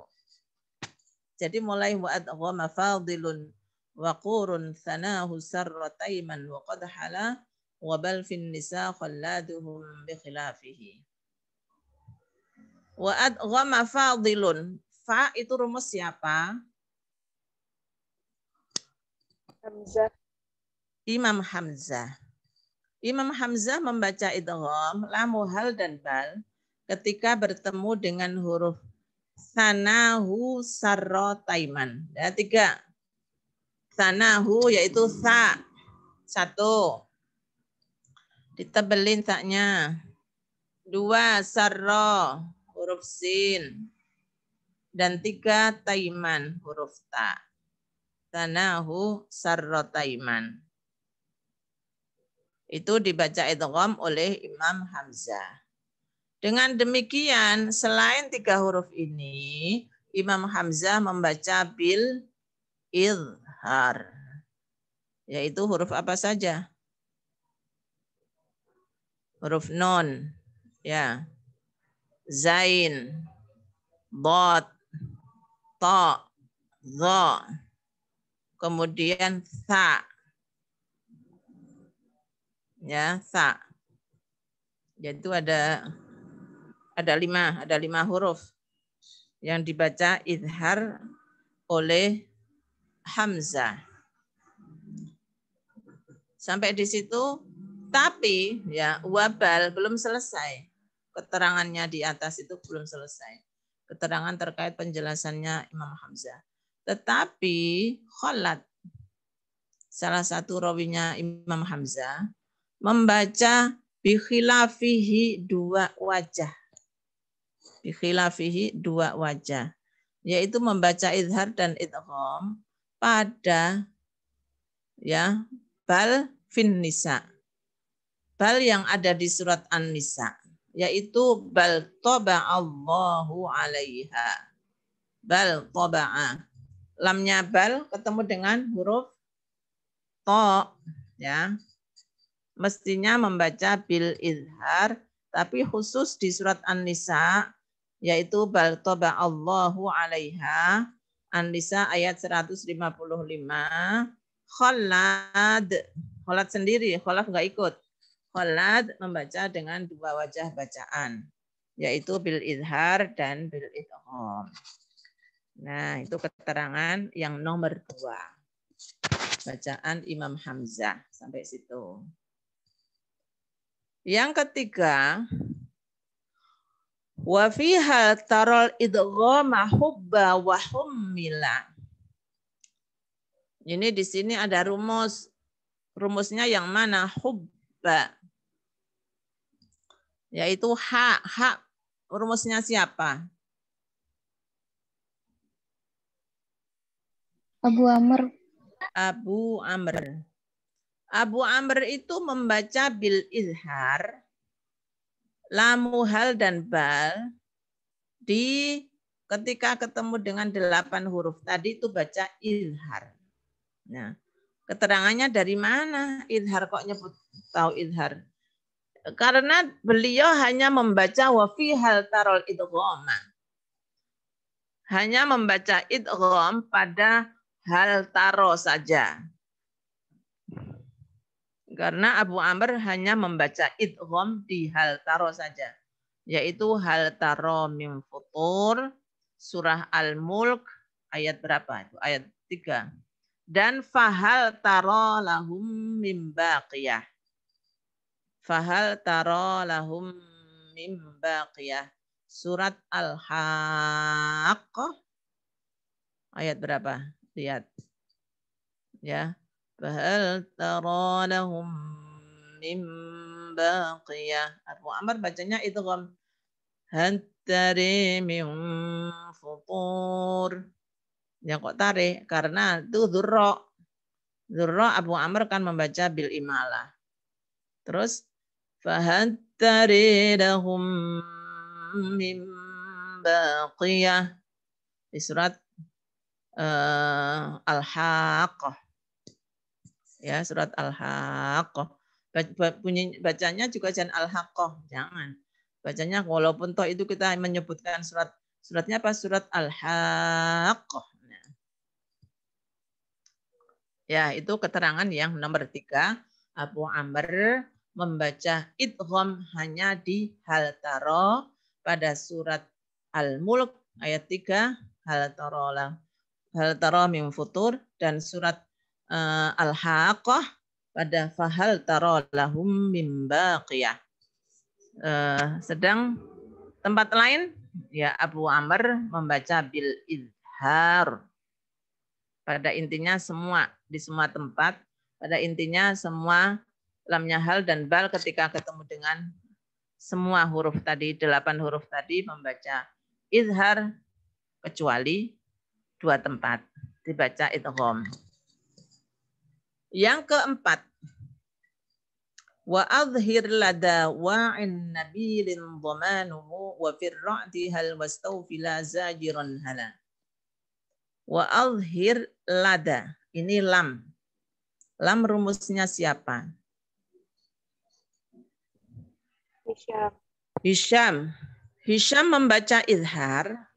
Jadi mulai wa adghama fadilun wa qurun thanahu sarrataiman wa qad hala wa bal fin nisa khalladuhum bi khilafihi. Wa adghama fadilun. Fa itu rumus siapa? Hamzah. Imam Hamzah. Imam Hamzah membaca idgham lamu hal dan bal ketika bertemu dengan huruf sanahu sarrataiman. Ya, 3. Sanahu yaitu sa. 1. Ditebelin saknya. 2. Sarra huruf sin. Dan 3 taiman huruf ta. Sanahu sarrataiman. Itu dibaca idgham oleh Imam Hamzah. Dengan demikian, selain 3 huruf ini, Imam Hamzah membaca bil izhar. Yaitu huruf apa saja? Huruf nun, ya. Zain, dot, ta, dha. Kemudian tha. Ya, tha. Yaitu ada 5 huruf yang dibaca izhar oleh Hamzah. Sampai di situ, tapi ya wabal belum selesai. Keterangannya di atas itu belum selesai. Keterangan terkait penjelasannya Imam Hamzah. Tetapi Khalad, salah satu rawinya Imam Hamzah, membaca Bikhilafihi dua wajah. Bikhilafihi dua wajah. Yaitu membaca izhar dan idgham pada ya bal fin nisa. Bal yang ada di surat An-Nisa. Yaitu bal taba'allahu alaiha. Bal taba'a. Lamnya bal ketemu dengan huruf to, ya. Mestinya membaca bil izhar, tapi khusus di surat An-Nisa yaitu bal taba'allahu alaiha. An-Nisa ayat 155. Khalad sendiri, khalaf enggak ikut. Khalad membaca dengan dua wajah bacaan, yaitu bil izhar dan bil idgham. Nah, itu keterangan yang nomor 2. Bacaan Imam Hamzah sampai situ. Yang ketiga, wa fiha taral idghama hubba wa hummila. Ini di sini ada rumus. Rumusnya yang mana? Hubba. Yaitu ha. Rumusnya siapa? Abu Amr. Abu Amr. Abu Amr itu membaca bil izhar, lamu hal dan bal di ketika ketemu dengan 8 huruf tadi itu baca izhar. Nah, keterangannya dari mana? Izhar kok nyebut tahu izhar? Karena beliau hanya membaca wa fi hal tarol idgham. Hanya membaca idgham pada hal taro saja. Karena Abu Amr hanya membaca idgham di hal taro saja. Yaitu hal taro min futur, surah Al-Mulk, ayat berapa itu? Ayat 3. Dan fahal taro lahum min baqiyah. Fahal taro lahum min baqiyah. Surat Al-Haqqah, ayat berapa? Lihat. Ya. Fahal tara lahum min baqiyah. Abu Amr bacanya idgham. Hantari min futur. Ya kok tarik? Karena itu dzurra. Dzurra Abu Amr kan membaca bil imalah. Terus fahantari lahum min baqiyah. Di surat Al-Haqqah. Ya, surat Al-Haqqah. Bacanya juga jangan Al-Haqqah, jangan. Bacanya walaupun toh itu kita menyebutkan suratnya apa? Surat Al-Haqqah. Ya, itu keterangan yang nomor 3. Abu Amr membaca idgham hanya di hal taro pada surat Al-Mulk ayat 3, hal taro min futur, dan surat Al-Haqqah pada fahal taro lahum min baqiyah. Sedang tempat lain ya Abu Amr membaca bil izhar. Pada intinya semua di semua tempat, pada intinya semua lamnya hal dan bal ketika ketemu dengan semua huruf tadi, 8 huruf tadi membaca izhar kecuali 2 tempat dibaca idgham. Yang keempat, wa adhhir lada wa'in nabilin dhamanuhu wa firra'ti hal wastawfila zajiran hala. Wa adhhir lada, ini lam. Lam rumusnya siapa? Hisham membaca izhar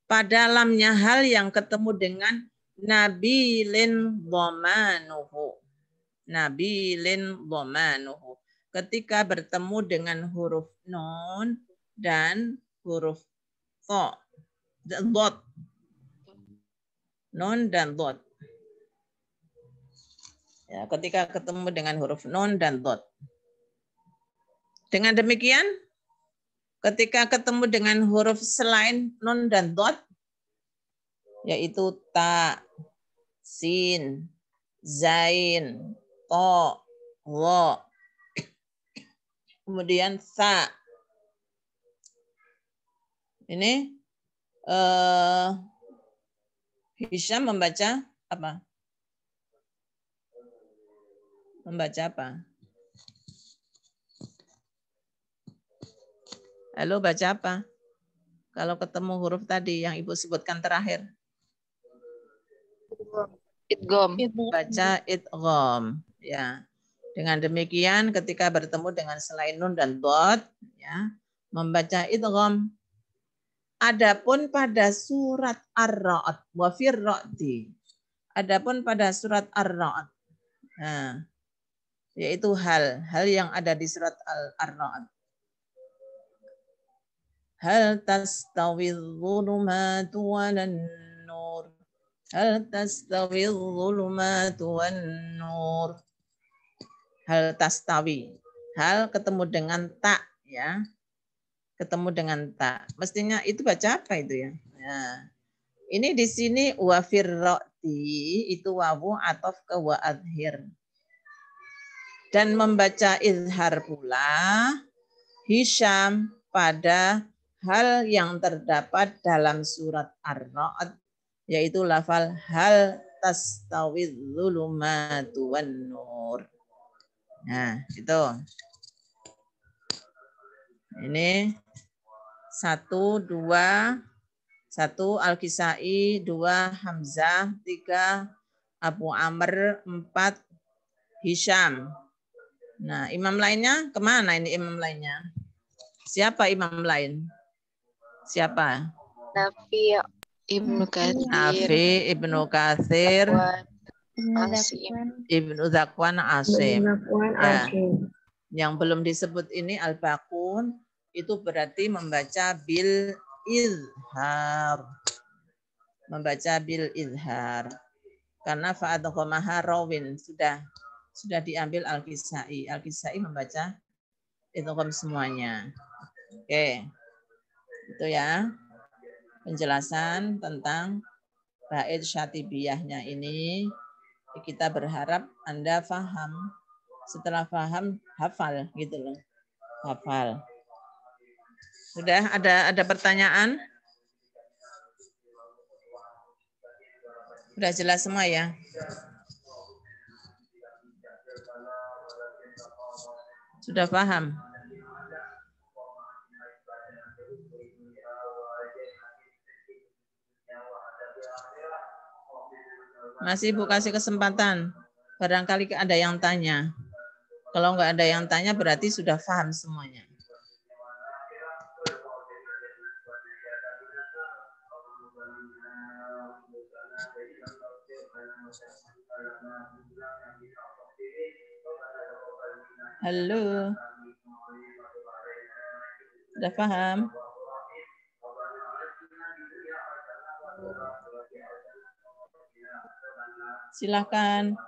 pada lamnya hal yang ketemu dengan nabilin dhamanuhu. Nabilin dhamanuhu. Ketika bertemu dengan huruf nun dan huruf dot. Nun dan dot. Ya, ketika ketemu dengan huruf nun dan dot. Dengan demikian, ketika ketemu dengan huruf selain nun dan dot, yaitu ta, sin, zain, to, wo, Kemudian sa. Ini Hisham membaca apa? Membaca apa? Halo, baca apa? Kalau ketemu huruf tadi yang Ibu sebutkan terakhir. Idgham. Baca idgham. Ya. Dengan demikian ketika bertemu dengan selain nun dan dot, ya, membaca idgham. Adapun pada surat Ar-Ra'd wa fir-Ra'di. Adapun pada surat Ar-Ra'd. Nah, yaitu hal yang ada di surat Ar-Ra'd. Hal tastawi dhulumatu walan nur. Hal tastawi dhulumatu wan nur. Hal tastawi. Hal ketemu dengan tak, ya. Ketemu dengan tak. Mestinya itu baca apa itu ya? Nah, ini di sini wa firrati itu wawu ataf ke wa adhir. Dan membaca izhar pula Hisham pada hal yang terdapat dalam surat Ar-Ra'd, yaitu lafal hal tastawi dzulumatu wan nur. Nah, itu. Ini 1, 2, 1 Al-Kisai, 2 Hamzah, 3 Abu Amr, 4 Hisham. Nah, imam lainnya kemana ini imam lainnya? Siapa imam lain? Siapa? Nafi Ibnu Katsir. Nafi, Ibnu Katsir, Asim. Ibnu Zakwan, Asim. Ya. Yang belum disebut ini Al-Baqun, itu berarti membaca bil izhar. Membaca bil izhar. Karena fa'adghamaha rawin sudah diambil Al-Kisai. Al-Kisai membaca idgham semuanya. Oke. Itu ya. Penjelasan tentang bait syatibiyahnya ini. Kita berharap Anda paham. Setelah paham, hafal gitu loh. Hafal. Sudah ada pertanyaan? Sudah jelas semua ya? Sudah paham? Masih Ibu kasih kesempatan. Barangkali ada yang tanya. Kalau nggak ada yang tanya berarti sudah paham semuanya. Halo. Sudah paham? Silakan.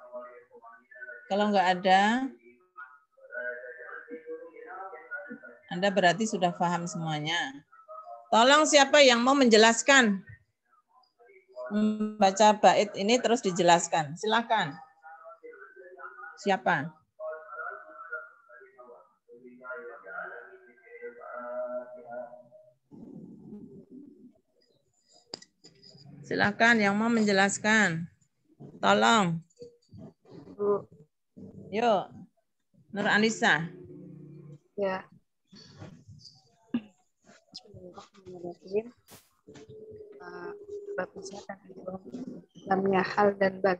Kalau nggak ada, Anda berarti sudah paham semuanya. Tolong siapa yang mau menjelaskan? Membaca bait ini terus dijelaskan. Silakan. Siapa? Silakan yang mau menjelaskan. Tolong. Yuk. Nur Anissa. Ya. Bismillahirrahmanirrahim. Bab dan lamnya hal dan bal.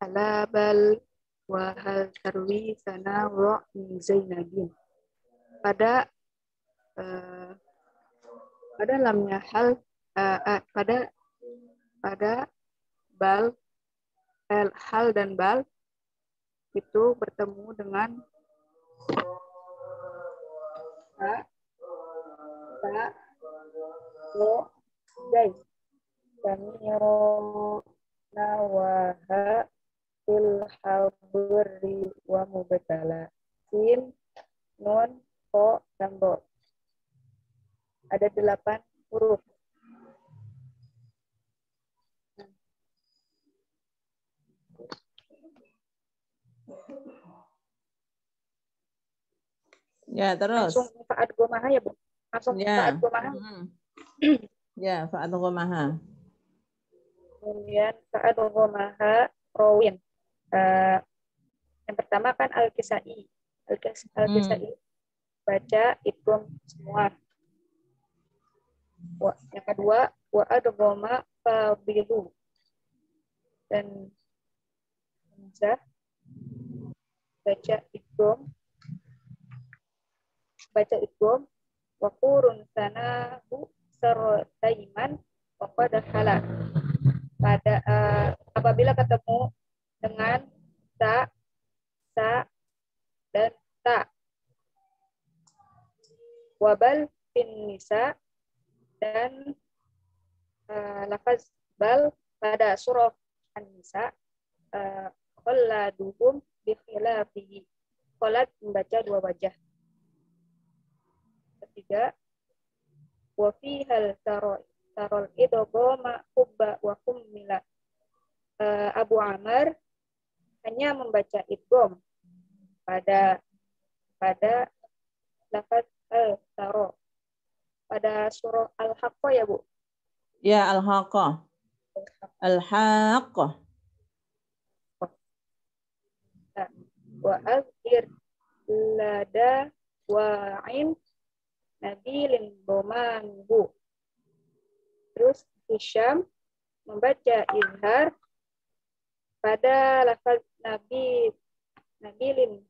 Ala bal wa hal tarwi sana wa min Zainabin. Pada lamnya hal pada bal hal dan bal itu bertemu dengan jai samiro nawaha fil habri wa mubtala sin nun ko dan bo. Ada 8 huruf. Ya, terus. Langsung fa'ad gomaha ya, Bu? Langsung Ya. fa'ad gomaha. Ya, fa'ad gomaha. Kemudian fa'ad gomaha rawin. Yang pertama kan Al-Kisai. Al-Kisai baca idgham semua. Yang kedua wa adghama fadilu. Dan Hamzah baca idgham wa qurun sanahu sartaiman wa qad hala. Pada apabila ketemu dengan sa dan ta. Wabal fin nisa dan lafaz bal pada surah An-Nisa qalladuhum bi khilafihi. Qalat membaca dua wajah. Ketiga wa fihal tarol idghama hubba wa kummila. Abu Amr hanya membaca idgham pada lafaz al-taro pada surah Al-Haqqah ya, Bu? Ya, Al-Haqqah. Al-Haqqah. Wa azhir lada wa'in nabilin bomanhu. Terus Hisham membaca izhar pada lafaz nabilin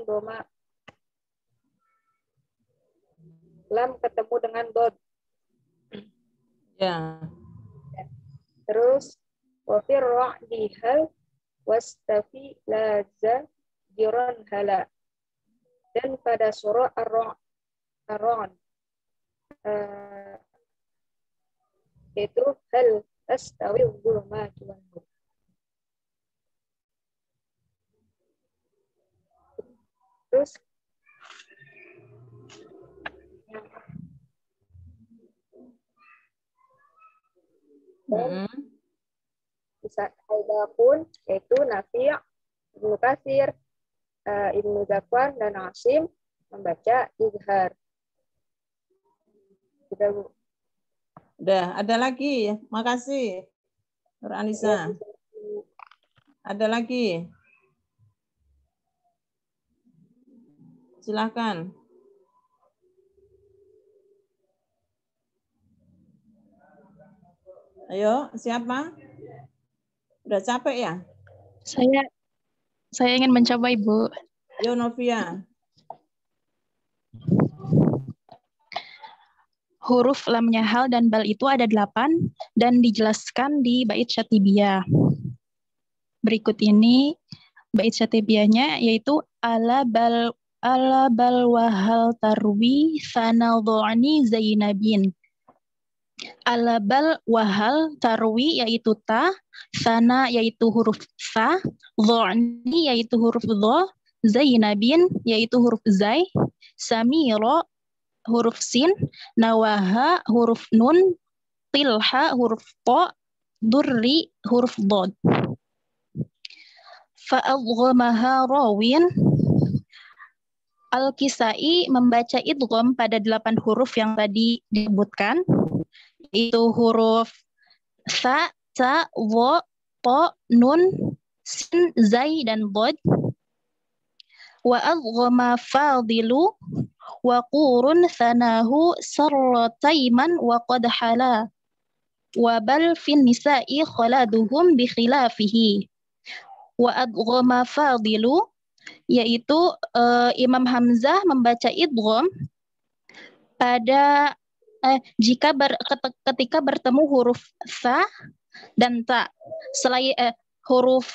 doma lam ketemu dengan dod. Ya. Terus wa fir'dihal wastafi laza jiran hala. Dan pada surah Ar-Ra'd itu hal tastawi dhulumatu wan nur. Terus bisa ada pun yaitu Nafi', Ibnu Katsir, Ibnu Zakwan dan Asim membaca izhar. Sudah, Bu. Udah, ada lagi. Makasih. Nur Anissa. Ada lagi. Silakan. Ayo, siapa? Udah capek ya? Saya ingin mencoba, Ibu. Yo, Novia. Huruf lamnya hal dan bal itu ada 8 dan dijelaskan di bait Syatibiyah. Berikut ini bait Syatibiyahnya yaitu ala bal wahal tarwi sanadhani Zainabin. Ala bal wahal tarwi yaitu ta, sana yaitu huruf sa, dhani yaitu huruf dha, Zainabin yaitu huruf zai, samiro huruf sin, nawaha huruf nun, tilha huruf to, durri huruf dod. Fa'adghamaha rawin. Al-Kisai membaca idgham pada 8 huruf yang tadi disebutkan, yaitu huruf sa, ta, wo, to, nun, sin, zai, dan bod. Wa adghama fadilu wa qurun thanahu sarrataiman wa qad hala. Wa bal fin nisa'i khaladuhum bi khilafihi. Wa adghama fadilu yaitu Imam Hamzah membaca idgham pada ketika bertemu huruf sa dan ta. Selain huruf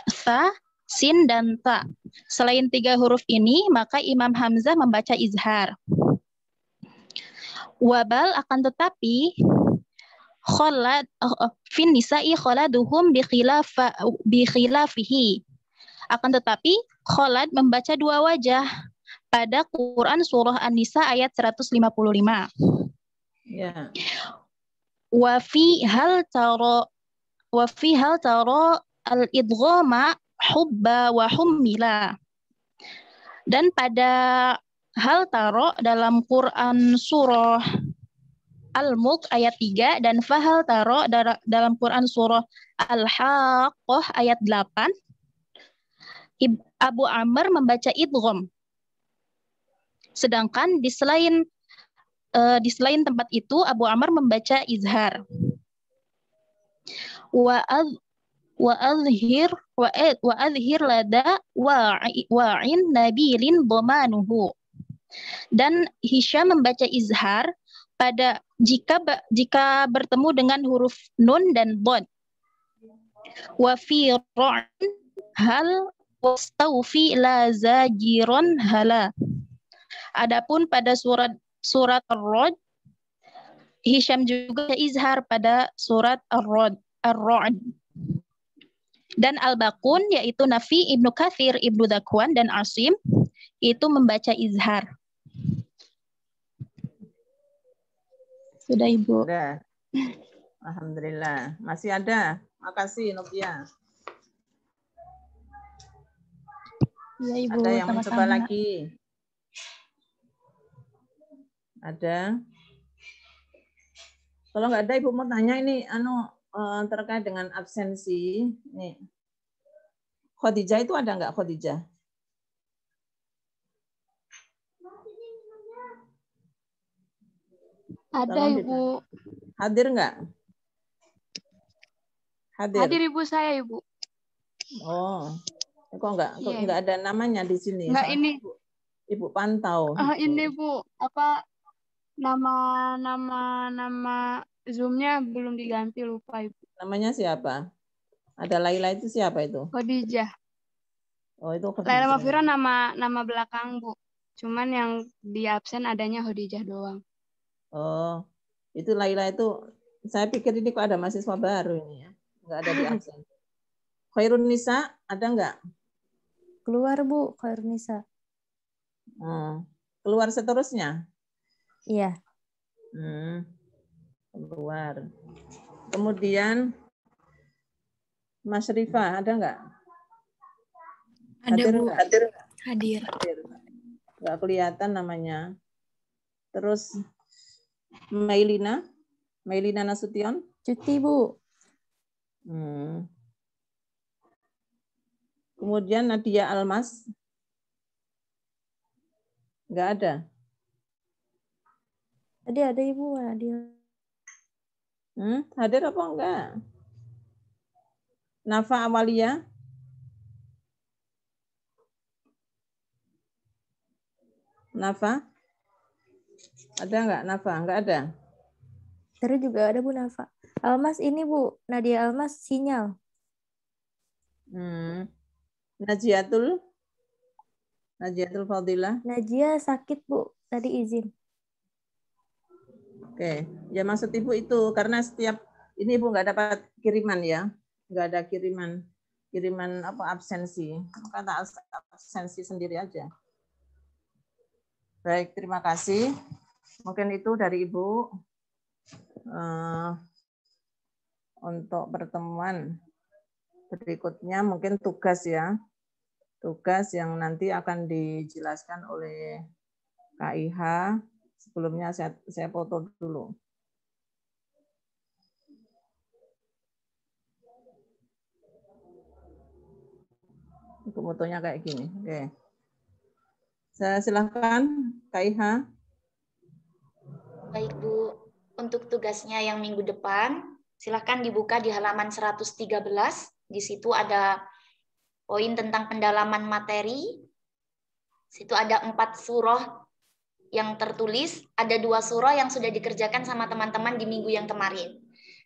sa, sin, dan ta. Selain 3 huruf ini, maka Imam Hamzah membaca izhar. Wabal akan tetapi kholad fin nisa'i kholaduhum bi khilafihi. Akan tetapi kholad membaca 2 wajah pada Quran surah An-Nisa ayat 155. Ya. Wa fi hal taro al-idghama hubba wa hummila. Dan pada hal taro dalam Quran surah Al-Mulk ayat 3 dan fahal taro dalam Quran surah Al-Haqqah ayat 8, Abu Amr membaca idgham. Sedangkan di selain tempat itu Abu Amr membaca izhar. Wa adhir lada wa'in nabilin dhamanuhu. Dan Hisham membaca izhar pada jika bertemu dengan huruf nun dan dhad. Wa fi ra'in hal wastaufi la zajiron hala. Adapun pada surat Ar-Ra'd, Hisham juga izhar pada surat Ar-Ra'd. Dan Al-Baqun yaitu Nafi, Ibnu Katsir, Ibnu Dzakwan dan Asim itu membaca izhar. Sudah Ibu. Sudah. Alhamdulillah. Masih ada. Makasih Novia. Ya, Ibu, ada yang sama-sama. mencoba lagi? Ada? Kalau nggak ada, Ibu mau tanya ini terkait dengan absensi. Nih. Khadijah itu ada nggak Khadijah? Ada Ibu. Hadir nggak? Hadir Ibu, saya Ibu. Oh, kok nggak Iya, nggak ada namanya di sini? Nggak ini. Ibu pantau. Ini Bu, apa nama Zoom-nya belum diganti, lupa Ibu. Namanya siapa? Ada Laila itu siapa itu? Khadijah. Oh, itu Khadijah. Laila Mafira nama belakang Bu. Cuman yang di absen adanya Khadijah doang. Oh, itu Laila itu, saya pikir ini kok ada mahasiswa baru ini ya. Nggak ada di absen. Khairun Nisa, ada nggak? Keluar Bu, Khairun Nisa. Keluar seterusnya? Iya. Keluar. Kemudian, Mas Rifa, ada nggak? Ada Hadir Bu. nggak? Hadir. Nggak kelihatan namanya. Terus Mailina Nasution? Cuti Bu. Kemudian Nadia Almas? Nggak ada? Tadi ada Ibu Nadia. Hadir apa enggak? Nafa Amalia? Nafa? Ada enggak Nafa? Enggak ada? Terus juga ada Bu Nafa. Almas ini Bu, Nadia Almas sinyal. Najiatul Fadilah? Najia sakit Bu, tadi izin. Oke, ya maksud Ibu itu karena setiap ini Ibu nggak dapat kiriman ya, nggak ada kiriman apa absensi, kata absensi sendiri aja. Baik, terima kasih. Mungkin itu dari Ibu untuk pertemuan berikutnya mungkin tugas ya, tugas yang nanti akan dijelaskan oleh KIH. Sebelumnya saya foto dulu. Fotonya kayak gini. Oke. Saya silakan KIH. Baik Bu, untuk tugasnya yang minggu depan, silakan dibuka di halaman 113. Di situ ada poin tentang pendalaman materi. Situ ada 4 surah yang tertulis, ada 2 surah yang sudah dikerjakan sama teman-teman di minggu yang kemarin.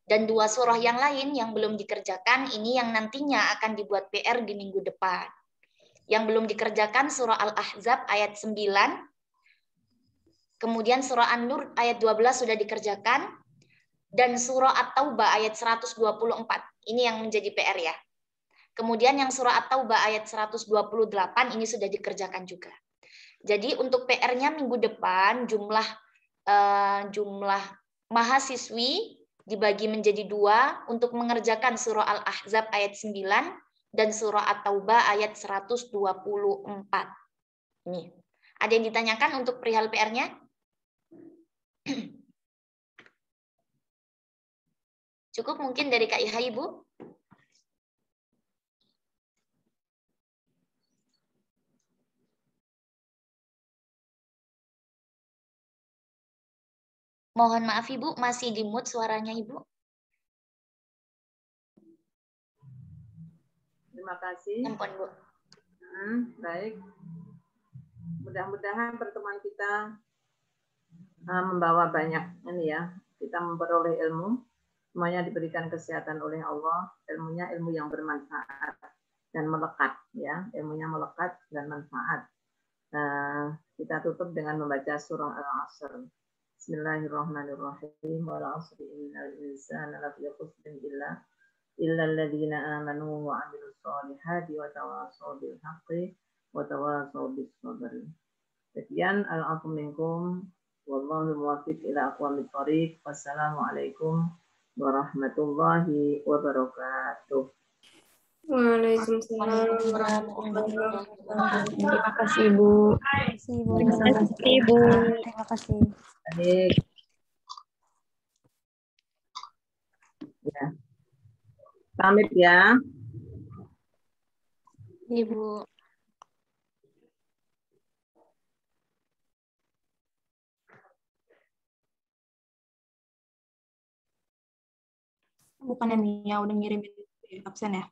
Dan 2 surah yang lain yang belum dikerjakan, ini yang nantinya akan dibuat PR di minggu depan. Yang belum dikerjakan surah Al-Ahzab ayat 9, kemudian surah An-Nur ayat 12 sudah dikerjakan, dan surah At-Taubah ayat 124. Ini yang menjadi PR ya. Kemudian yang surah At-Taubah ayat 128 ini sudah dikerjakan juga. Jadi untuk PR-nya minggu depan jumlah mahasiswi dibagi menjadi 2 untuk mengerjakan surah Al-Ahzab ayat 9 dan surah At-Taubah ayat 124. Ini. Ada yang ditanyakan untuk perihal PR-nya? Cukup mungkin dari Kak Iha, Ibu? Mohon maaf Ibu, masih di mute suaranya Ibu. Terima kasih. Ampun, Bu. Baik. Mudah-mudahan pertemuan kita membawa banyak ini ya. Kita memperoleh ilmu. Semuanya diberikan kesehatan oleh Allah. Ilmunya ilmu yang bermanfaat dan melekat ya. Ilmunya melekat dan manfaat. Kita tutup dengan membaca surah Al-Asr. Bismillahirrahmanirrahim. Wal 'asri innal insana lafi khusrin illa alladziina aamanu wa 'amilus shalihati wa tawashaw bil haqqi wa tawashaw bis sabr. Sekian, al-'afwu minkum wallahu muwaffiq ila aqwamit thoriq. Wassalamualaikum warahmatullahi wabarakatuh. Waalaikumsalam. Terima kasih Ibu. Terima kasih Ibu. Terima kasih. Baik. Ya. Pamit ya. Ibu. Bukannya Mia udah ngirimin absen ya?